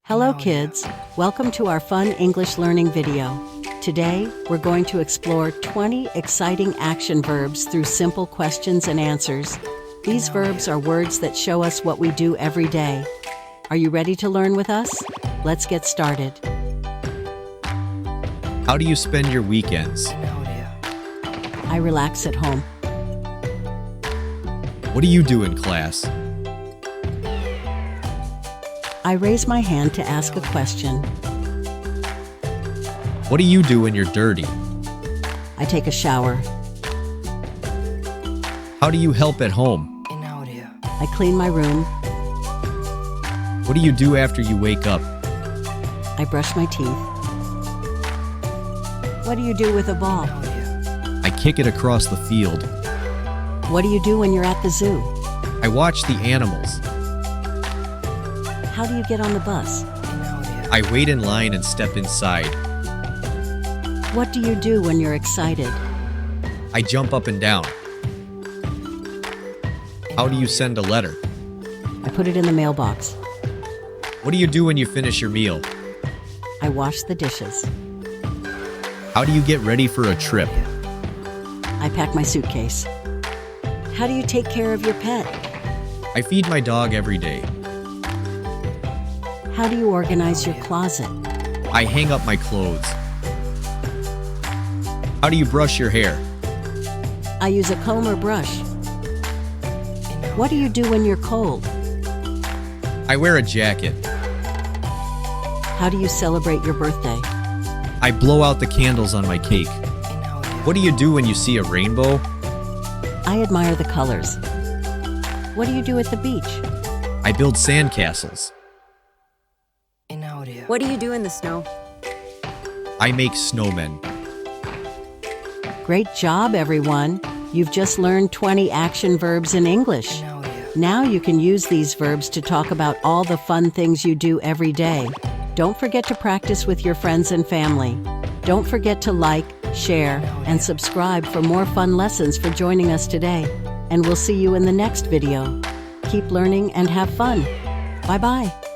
Hello kids, welcome to our fun English learning video. Today, we're going to explore 20 exciting action verbs through simple questions and answers. These verbs are words that show us what we do every day. Are you ready to learn with us? Let's get started. How do you spend your weekends? I relax at home. What do you do in class? I raise my hand to ask a question. What do you do when you're dirty? I take a shower. How do you help at home? I clean my room. What do you do after you wake up? I brush my teeth. What do you do with a ball? I kick it across the field. What do you do when you're at the zoo? I watch the animals. How do you get on the bus? I wait in line and step inside. What do you do when you're excited? I jump up and down. How do you send a letter? I put it in the mailbox. What do you do when you finish your meal? I wash the dishes. How do you get ready for a trip? I pack my suitcase. How do you take care of your pet? I feed my dog every day. How do you organize your closet? I hang up my clothes. How do you brush your hair? I use a comb or brush. What do you do when you're cold? I wear a jacket. How do you celebrate your birthday? I blow out the candles on my cake. What do you do when you see a rainbow? I admire the colors. What do you do at the beach? I build sandcastles. What do you do in the snow? I make snowmen. Great job, everyone! You've just learned 20 action verbs in English. Now you can use these verbs to talk about all the fun things you do every day. Don't forget to practice with your friends and family. Don't forget to like, share, and subscribe for more fun lessons for joining us today. And we'll see you in the next video. Keep learning and have fun. Bye-bye.